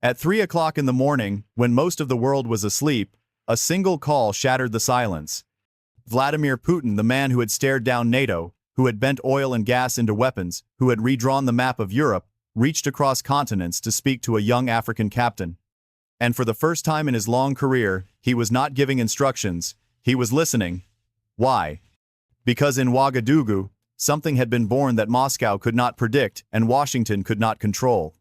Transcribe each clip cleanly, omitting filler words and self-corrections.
At 3 o'clock in the morning, when most of the world was asleep, a single call shattered the silence. Vladimir Putin, the man who had stared down NATO, who had bent oil and gas into weapons, who had redrawn the map of Europe, reached across continents to speak to a young African captain. And for the first time in his long career, he was not giving instructions, he was listening. Why? Because in Ouagadougou, something had been born that Moscow could not predict and Washington could not control.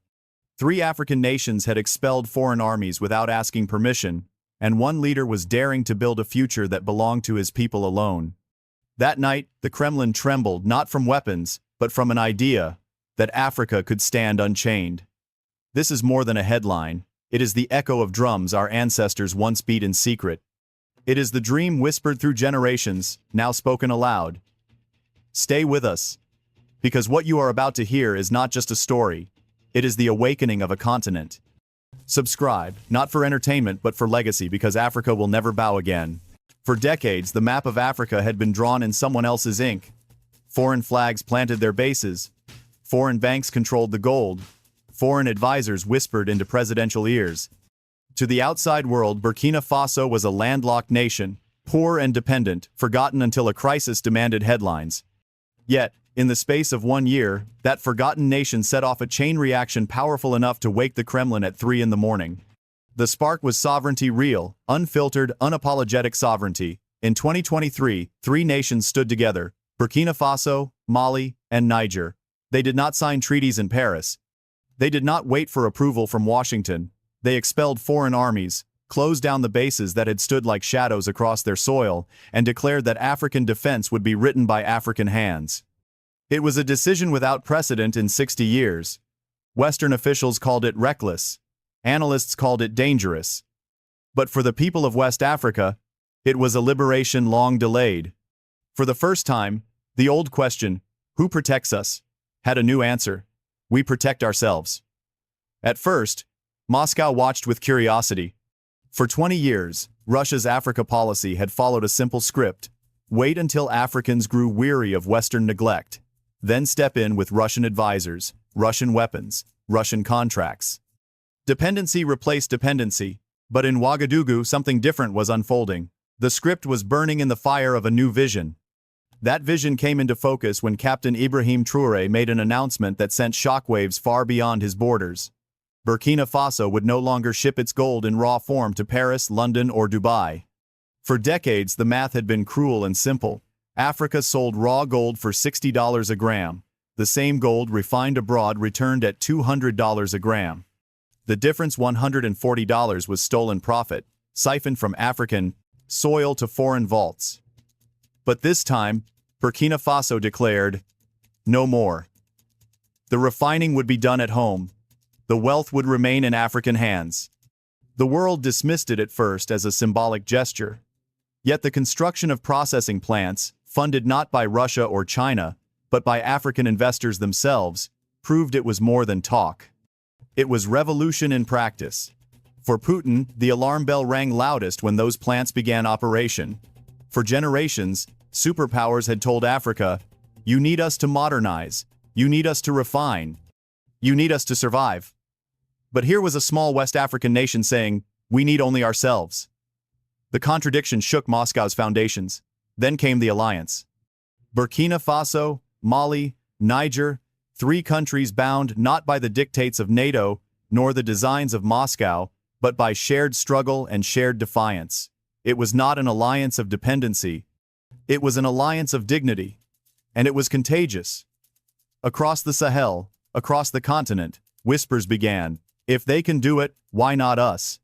3 African nations had expelled foreign armies without asking permission, and one leader was daring to build a future that belonged to his people alone. That night, the Kremlin trembled not from weapons, but from an idea that Africa could stand unchained. This is more than a headline. It is the echo of drums our ancestors once beat in secret. It is the dream whispered through generations, now spoken aloud. Stay with us, because what you are about to hear is not just a story, it is the awakening of a continent. Subscribe, not for entertainment but for legacy, because Africa will never bow again. For decades, the map of Africa had been drawn in someone else's ink. Foreign flags planted their bases. Foreign banks controlled the gold. Foreign advisors whispered into presidential ears. To the outside world, Burkina Faso was a landlocked nation, poor and dependent, forgotten until a crisis demanded headlines. Yet, in the space of 1 year, that forgotten nation set off a chain reaction powerful enough to wake the Kremlin at 3 in the morning. The spark was sovereignty, real, unfiltered, unapologetic sovereignty. In 2023, 3 nations stood together: Burkina Faso, Mali, and Niger. They did not sign treaties in Paris. They did not wait for approval from Washington. They expelled foreign armies, closed down the bases that had stood like shadows across their soil, and declared that African defense would be written by African hands. It was a decision without precedent in 60 years. Western officials called it reckless. Analysts called it dangerous. But for the people of West Africa, it was a liberation long delayed. For the first time, the old question, who protects us, had a new answer. We protect ourselves. At first, Moscow watched with curiosity. For 20 years, Russia's Africa policy had followed a simple script: wait until Africans grew weary of Western neglect, then step in with Russian advisors, Russian weapons, Russian contracts. Dependency replaced dependency, but in Ouagadougou something different was unfolding. The script was burning in the fire of a new vision. That vision came into focus when Captain Ibrahim Traoré made an announcement that sent shockwaves far beyond his borders. Burkina Faso would no longer ship its gold in raw form to Paris, London, or Dubai. For decades, the math had been cruel and simple. Africa sold raw gold for $60 a gram. The same gold refined abroad returned at $200 a gram. The difference, $140, was stolen profit, siphoned from African soil to foreign vaults. But this time, Burkina Faso declared, no more. The refining would be done at home. The wealth would remain in African hands. The world dismissed it at first as a symbolic gesture. Yet the construction of processing plants, funded not by Russia or China, but by African investors themselves, proved it was more than talk. It was revolution in practice. For Putin, the alarm bell rang loudest when those plants began operation. For generations, superpowers had told Africa, you need us to modernize, you need us to refine, you need us to survive. But here was a small West African nation saying, we need only ourselves. The contradiction shook Moscow's foundations. Then came the alliance. Burkina Faso, Mali, Niger, 3 countries bound not by the dictates of NATO, nor the designs of Moscow, but by shared struggle and shared defiance. It was not an alliance of dependency. It was an alliance of dignity. And it was contagious. Across the Sahel, across the continent, whispers began. If they can do it, why not us?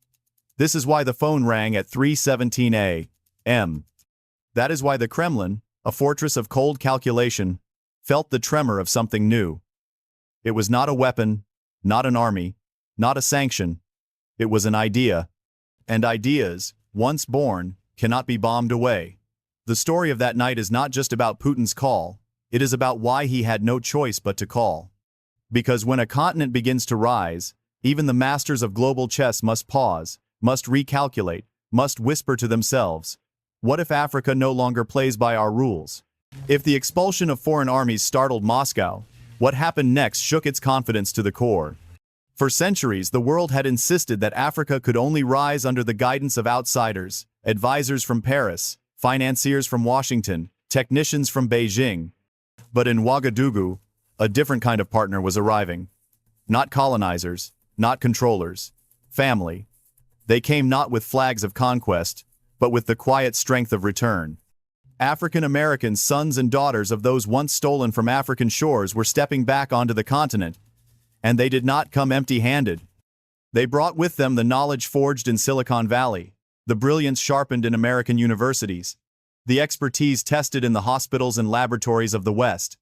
This is why the phone rang at 3:17 a.m. That is why the Kremlin, a fortress of cold calculation, felt the tremor of something new. It was not a weapon, not an army, not a sanction. It was an idea. And ideas, once born, cannot be bombed away. The story of that night is not just about Putin's call, it is about why he had no choice but to call. Because when a continent begins to rise, even the masters of global chess must pause, must recalculate, must whisper to themselves, what if Africa no longer plays by our rules? If the expulsion of foreign armies startled Moscow, what happened next shook its confidence to the core. For centuries, the world had insisted that Africa could only rise under the guidance of outsiders, advisors from Paris, financiers from Washington, technicians from Beijing. But in Ouagadougou, a different kind of partner was arriving. Not colonizers, not controllers, family. They came not with flags of conquest, but with the quiet strength of return. African American sons and daughters of those once stolen from African shores were stepping back onto the continent, and they did not come empty-handed. They brought with them the knowledge forged in Silicon Valley, the brilliance sharpened in American universities, the expertise tested in the hospitals and laboratories of the West.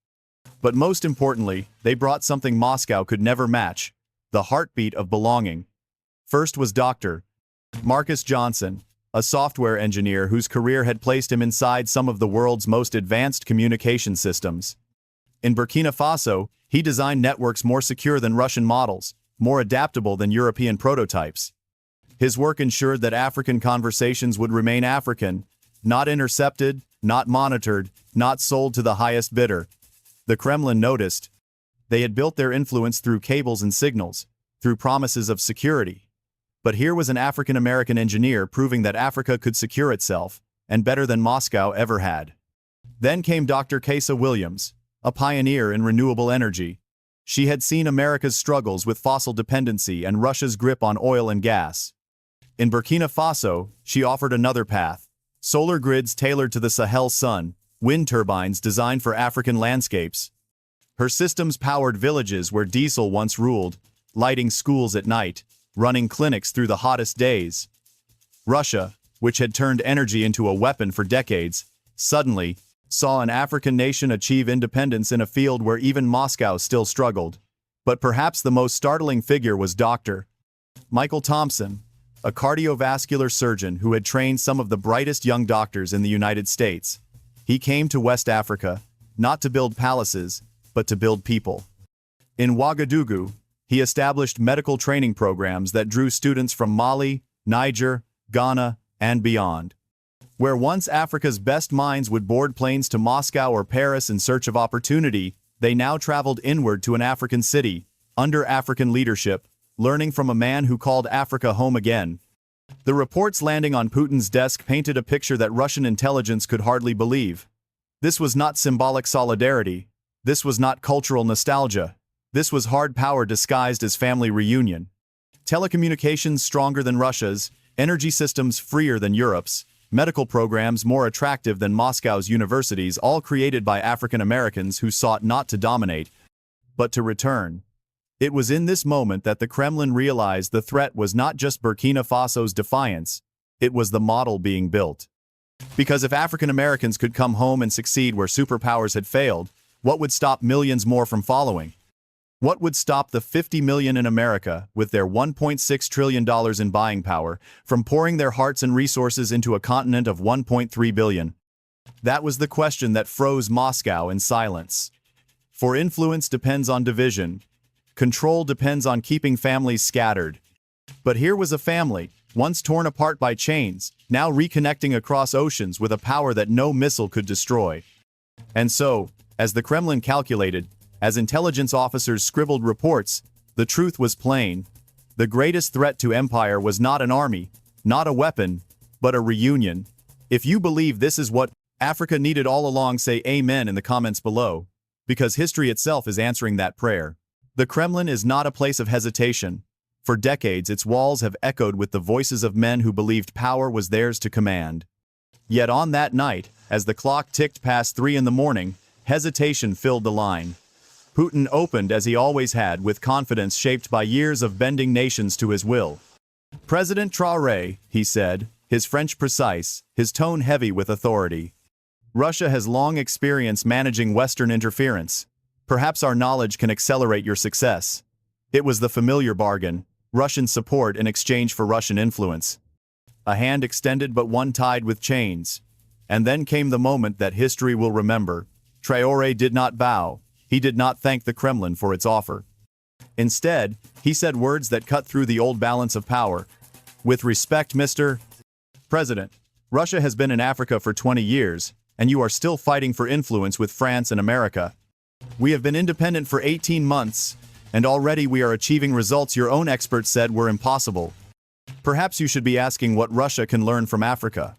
But most importantly, they brought something Moscow could never match: the heartbeat of belonging. First was Dr. Marcus Johnson, a software engineer whose career had placed him inside some of the world's most advanced communication systems. In Burkina Faso, he designed networks more secure than Russian models, more adaptable than European prototypes. His work ensured that African conversations would remain African, not intercepted, not monitored, not sold to the highest bidder. The Kremlin noticed. They had built their influence through cables and signals, through promises of security. But here was an African-American engineer proving that Africa could secure itself, and better than Moscow ever had. Then came Dr. Kesa Williams, a pioneer in renewable energy. She had seen America's struggles with fossil dependency and Russia's grip on oil and gas. In Burkina Faso, she offered another path: solar grids tailored to the Sahel sun, wind turbines designed for African landscapes. Her systems powered villages where diesel once ruled, lighting schools at night, running clinics through the hottest days. Russia, which had turned energy into a weapon for decades, suddenly saw an African nation achieve independence in a field where even Moscow still struggled. But perhaps the most startling figure was Dr. Michael Thompson, a cardiovascular surgeon who had trained some of the brightest young doctors in the United States. He came to West Africa, not to build palaces, but to build people. In Ouagadougou, he established medical training programs that drew students from Mali, Niger, Ghana, and beyond. Where once Africa's best minds would board planes to Moscow or Paris in search of opportunity, they now traveled inward to an African city, under African leadership, learning from a man who called Africa home again. The reports landing on Putin's desk painted a picture that Russian intelligence could hardly believe. This was not symbolic solidarity. This was not cultural nostalgia. This was hard power disguised as family reunion. Telecommunications stronger than Russia's, energy systems freer than Europe's, medical programs more attractive than Moscow's universities, all created by African Americans who sought not to dominate, but to return. It was in this moment that the Kremlin realized the threat was not just Burkina Faso's defiance, it was the model being built. Because if African Americans could come home and succeed where superpowers had failed, what would stop millions more from following? What would stop the 50 million in America, with their $1.6 trillion in buying power, from pouring their hearts and resources into a continent of 1.3 billion? That was the question that froze Moscow in silence. For influence depends on division. Control depends on keeping families scattered. But here was a family, once torn apart by chains, now reconnecting across oceans with a power that no missile could destroy. And so, as the Kremlin calculated, as intelligence officers scribbled reports, the truth was plain. The greatest threat to empire was not an army, not a weapon, but a reunion. If you believe this is what Africa needed all along, say amen in the comments below, because history itself is answering that prayer. The Kremlin is not a place of hesitation. For decades, its walls have echoed with the voices of men who believed power was theirs to command. Yet on that night, as the clock ticked past 3 in the morning, hesitation filled the line. Putin opened as he always had, with confidence shaped by years of bending nations to his will. "President Traoré," he said, his French precise, his tone heavy with authority. "Russia has long experience managing Western interference. Perhaps our knowledge can accelerate your success." It was the familiar bargain: Russian support in exchange for Russian influence. A hand extended, but one tied with chains. And then came the moment that history will remember. Traoré did not bow. He did not thank the Kremlin for its offer. Instead, he said words that cut through the old balance of power. "With respect, Mr. President, Russia has been in Africa for 20 years, and you are still fighting for influence with France and America. We have been independent for 18 months, And already we are achieving results your own experts said were impossible. Perhaps you should be asking what Russia can learn from Africa.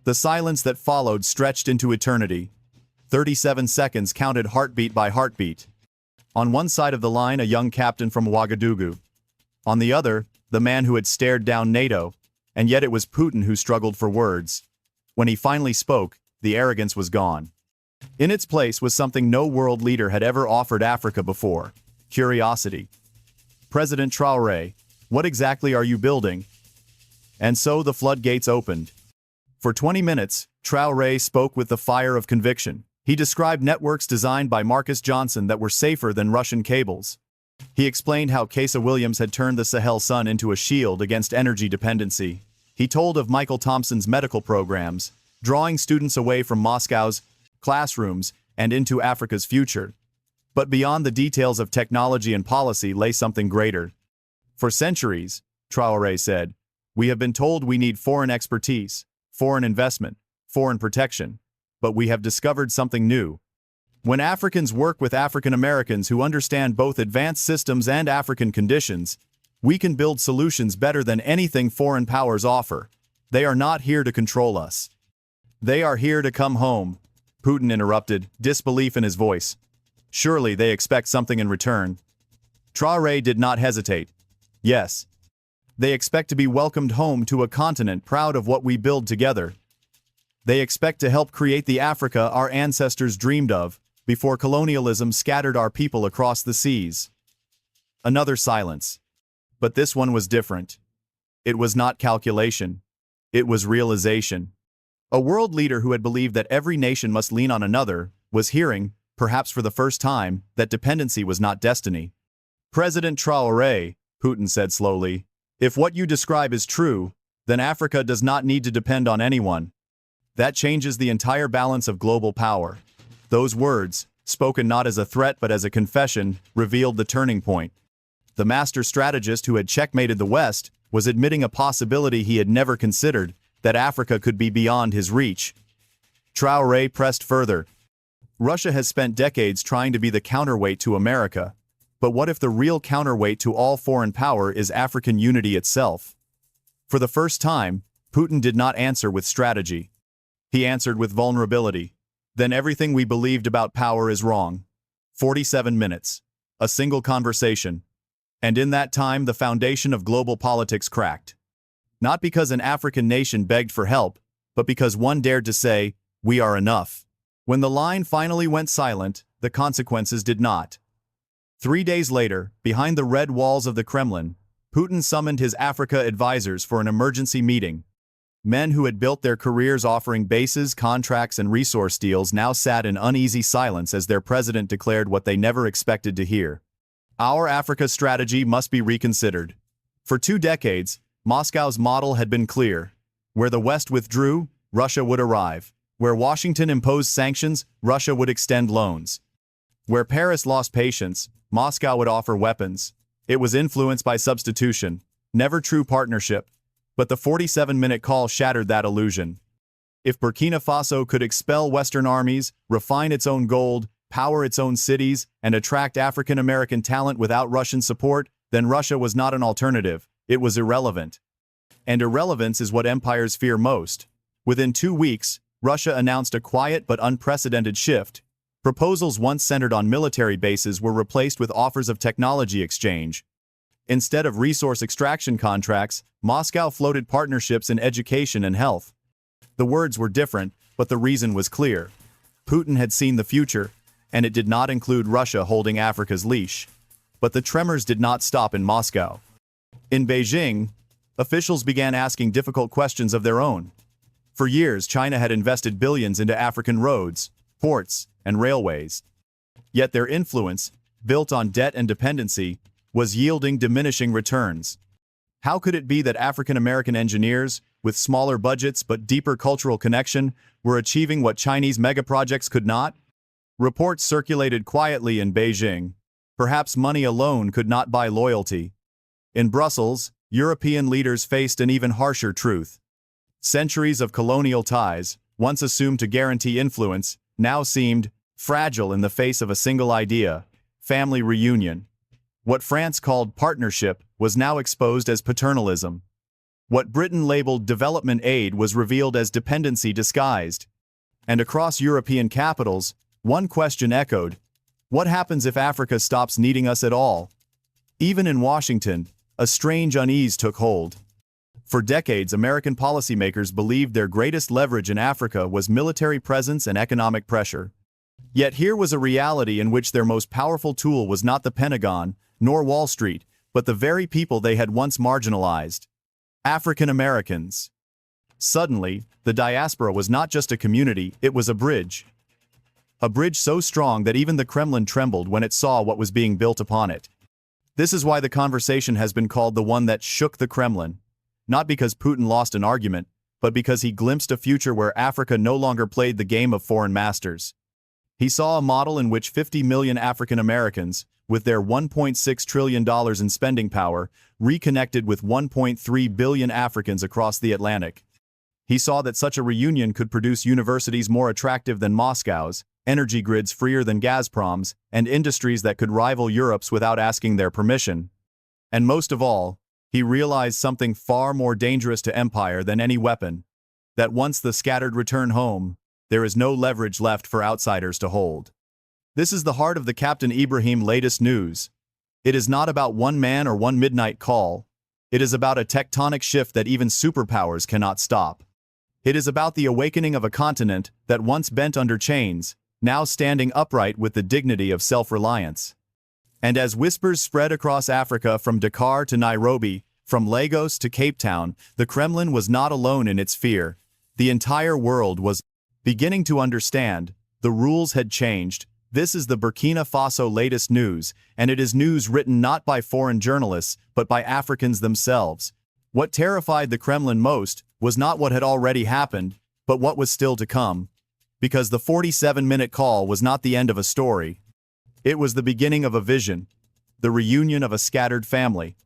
The silence that followed stretched into eternity. 37 seconds counted heartbeat by heartbeat. On one side of the line, a young captain from Ouagadougou. On the other, the man who had stared down NATO, and yet it was Putin who struggled for words. When he finally spoke, the arrogance was gone. In its place was something no world leader had ever offered Africa before: curiosity. President Traoré, what exactly are you building? And so the floodgates opened. For 20 minutes, Traoré spoke with the fire of conviction. He described networks designed by Marcus Johnson that were safer than Russian cables. He explained how Kesa Williams had turned the Sahel Sun into a shield against energy dependency. He told of Michael Thompson's medical programs, drawing students away from Moscow's classrooms and into Africa's future. But beyond the details of technology and policy lay something greater. For centuries, Traoré said, we have been told we need foreign expertise, foreign investment, foreign protection. But we have discovered something new. When Africans work with African Americans who understand both advanced systems and African conditions, we can build solutions better than anything foreign powers offer. They are not here to control us. They are here to come home. Putin interrupted, disbelief in his voice. Surely they expect something in return. Traoré did not hesitate. Yes. They expect to be welcomed home to a continent proud of what we build together. They expect to help create the Africa our ancestors dreamed of, before colonialism scattered our people across the seas. Another silence. But this one was different. It was not calculation. It was realization. A world leader who had believed that every nation must lean on another was hearing, perhaps for the first time, that dependency was not destiny. President Traoré, Putin said slowly, if what you describe is true, then Africa does not need to depend on anyone. That changes the entire balance of global power. Those words, spoken not as a threat but as a confession, revealed the turning point. The master strategist who had checkmated the West was admitting a possibility he had never considered, that Africa could be beyond his reach. Traoré pressed further. Russia has spent decades trying to be the counterweight to America. But what if the real counterweight to all foreign power is African unity itself? For the first time, Putin did not answer with strategy. He answered with vulnerability. Then everything we believed about power is wrong. 47 minutes. A single conversation. And in that time the foundation of global politics cracked. Not because an African nation begged for help, but because one dared to say, we are enough. When the line finally went silent, the consequences did not. 3 days later, behind the red walls of the Kremlin, Putin summoned his Africa advisors for an emergency meeting. Men who had built their careers offering bases, contracts, and resource deals now sat in uneasy silence as their president declared what they never expected to hear. Our Africa strategy must be reconsidered. For 2 decades, Moscow's model had been clear. Where the West withdrew, Russia would arrive. Where Washington imposed sanctions, Russia would extend loans. Where Paris lost patience, Moscow would offer weapons. It was influence by substitution, never true partnership. But the 47-minute call shattered that illusion. If Burkina Faso could expel Western armies, refine its own gold, power its own cities, and attract African-American talent without Russian support, then Russia was not an alternative, it was irrelevant. And irrelevance is what empires fear most. Within 2 weeks, Russia announced a quiet but unprecedented shift. Proposals once centered on military bases were replaced with offers of technology exchange. Instead of resource extraction contracts, Moscow floated partnerships in education and health. The words were different, but the reason was clear. Putin had seen the future, and it did not include Russia holding Africa's leash. But the tremors did not stop in Moscow. In Beijing, officials began asking difficult questions of their own. For years, China had invested billions into African roads, ports, and railways. Yet their influence, built on debt and dependency, was yielding diminishing returns. How could it be that African-American engineers, with smaller budgets but deeper cultural connection, were achieving what Chinese megaprojects could not? Reports circulated quietly in Beijing. Perhaps money alone could not buy loyalty. In Brussels, European leaders faced an even harsher truth. Centuries of colonial ties, once assumed to guarantee influence, now seemed fragile in the face of a single idea: family reunion. What France called partnership was now exposed as paternalism. What Britain labeled development aid was revealed as dependency disguised. And across European capitals, one question echoed: what happens if Africa stops needing us at all? Even in Washington, a strange unease took hold. For decades, American policymakers believed their greatest leverage in Africa was military presence and economic pressure. Yet here was a reality in which their most powerful tool was not the Pentagon, nor Wall Street, but the very people they had once marginalized: African Americans. Suddenly, the diaspora was not just a community, it was a bridge. A bridge so strong that even the Kremlin trembled when it saw what was being built upon it. This is why the conversation has been called the one that shook the Kremlin. Not because Putin lost an argument, but because he glimpsed a future where Africa no longer played the game of foreign masters. He saw a model in which 50 million African Americans, with their $1.6 trillion in spending power, reconnected with 1.3 billion Africans across the Atlantic. He saw that such a reunion could produce universities more attractive than Moscow's, energy grids freer than Gazprom's, and industries that could rival Europe's without asking their permission. And most of all, he realized something far more dangerous to empire than any weapon: that once the scattered return home, there is no leverage left for outsiders to hold. This is the heart of the Captain Ibrahim latest news. It is not about one man or one midnight call. It is about a tectonic shift that even superpowers cannot stop. It is about the awakening of a continent that once bent under chains, now standing upright with the dignity of self-reliance. And as whispers spread across Africa from Dakar to Nairobi, from Lagos to Cape Town, the Kremlin was not alone in its fear. The entire world was beginning to understand. The rules had changed. This is the Burkina Faso latest news, and it is news written not by foreign journalists, but by Africans themselves. What terrified the Kremlin most was not what had already happened, but what was still to come. Because the 47-minute call was not the end of a story. It was the beginning of a vision, the reunion of a scattered family.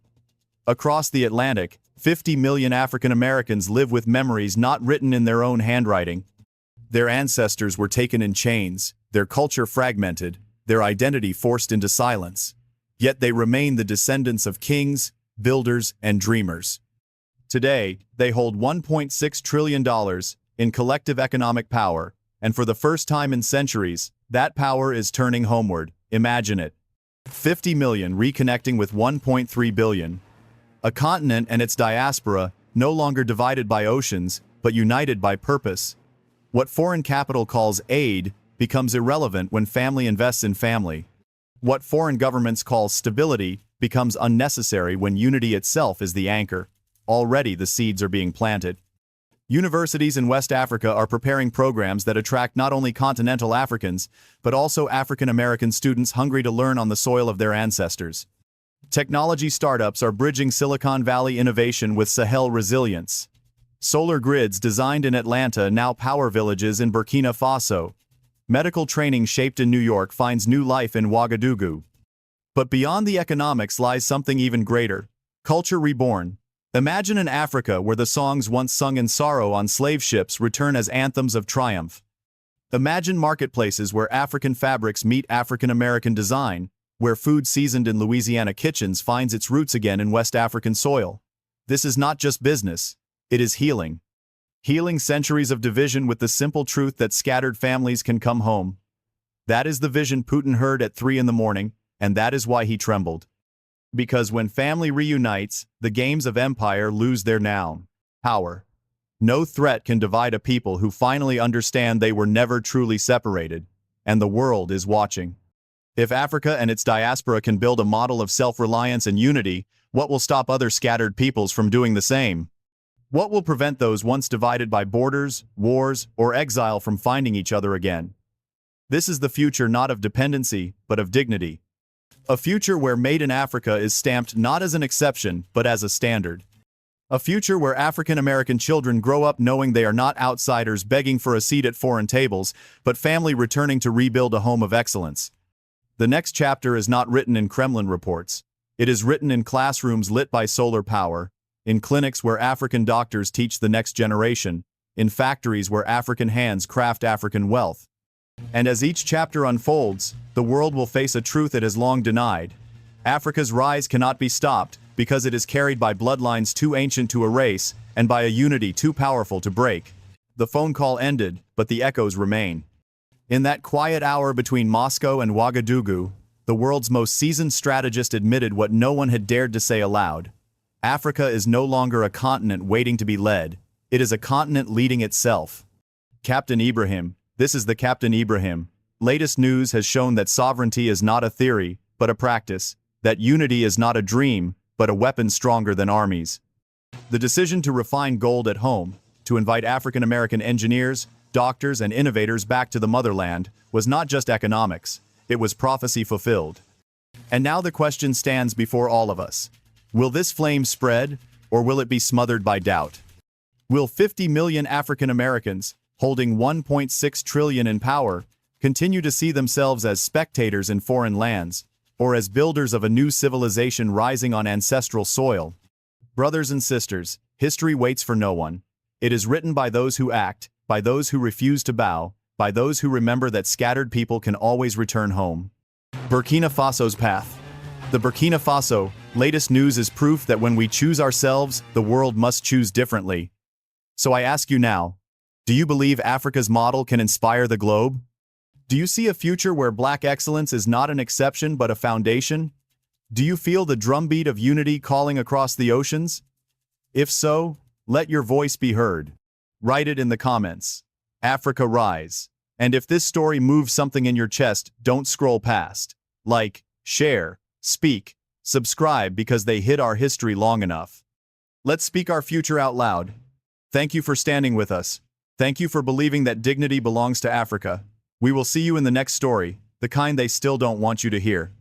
Across the Atlantic, 50 million African Americans live with memories not written in their own handwriting. Their ancestors were taken in chains, their culture fragmented, their identity forced into silence. Yet they remain the descendants of kings, builders, and dreamers. Today, they hold $1.6 trillion in collective economic power, and for the first time in centuries, that power is turning homeward. Imagine it. 50 million reconnecting with 1.3 billion. A continent and its diaspora, no longer divided by oceans, but united by purpose. What foreign capital calls aid becomes irrelevant when family invests in family. What foreign governments call stability becomes unnecessary when unity itself is the anchor. Already the seeds are being planted. Universities in West Africa are preparing programs that attract not only continental Africans, but also African American students hungry to learn on the soil of their ancestors. Technology startups are bridging Silicon Valley innovation with Sahel resilience. Solar grids designed in Atlanta now power villages in Burkina Faso. Medical training shaped in New York finds new life in Ouagadougou. But beyond the economics lies something even greater: culture reborn. Imagine an Africa where the songs once sung in sorrow on slave ships return as anthems of triumph. Imagine marketplaces where African fabrics meet African American design, where food seasoned in Louisiana kitchens finds its roots again in West African soil. This is not just business, it is healing. Healing centuries of division with the simple truth that scattered families can come home. That is the vision Putin heard at 3 a.m, and that is why he trembled. Because when family reunites, the games of empire lose their power. No threat can divide a people who finally understand they were never truly separated, and the world is watching. If Africa and its diaspora can build a model of self-reliance and unity, what will stop other scattered peoples from doing the same? What will prevent those once divided by borders, wars, or exile from finding each other again? This is the future not of dependency, but of dignity. A future where Made in Africa is stamped not as an exception, but as a standard. A future where African American children grow up knowing they are not outsiders begging for a seat at foreign tables, but family returning to rebuild a home of excellence. The next chapter is not written in Kremlin reports. It is written in classrooms lit by solar power, in clinics where African doctors teach the next generation, in factories where African hands craft African wealth. And as each chapter unfolds, the world will face a truth it has long denied. Africa's rise cannot be stopped because it is carried by bloodlines too ancient to erase and by a unity too powerful to break. The phone call ended, but the echoes remain. In that quiet hour between Moscow and Ouagadougou, the world's most seasoned strategist admitted what no one had dared to say aloud. Africa is no longer a continent waiting to be led. It is a continent leading itself. Captain Ibrahim, this is the Captain Ibrahim. Latest news has shown that sovereignty is not a theory, but a practice, that unity is not a dream, but a weapon stronger than armies. The decision to refine gold at home, to invite African-American engineers, doctors, and innovators back to the motherland, was not just economics, it was prophecy fulfilled. And now the question stands before all of us. Will this flame spread, or will it be smothered by doubt? Will 50 million African Americans, holding 1.6 trillion in power, continue to see themselves as spectators in foreign lands, or as builders of a new civilization rising on ancestral soil? Brothers and sisters, history waits for no one. It is written by those who act, by those who refuse to bow, by those who remember that scattered people can always return home. Burkina Faso's path. The Burkina Faso, latest news is proof that when we choose ourselves, the world must choose differently. So I ask you now, do you believe Africa's model can inspire the globe? Do you see a future where Black excellence is not an exception but a foundation? Do you feel the drumbeat of unity calling across the oceans? If so, let your voice be heard. Write it in the comments. Africa rise. And if this story moves something in your chest, don't scroll past. Like, share, speak, subscribe because they hid our history long enough. Let's speak our future out loud. Thank you for standing with us. Thank you for believing that dignity belongs to Africa. We will see you in the next story, the kind they still don't want you to hear.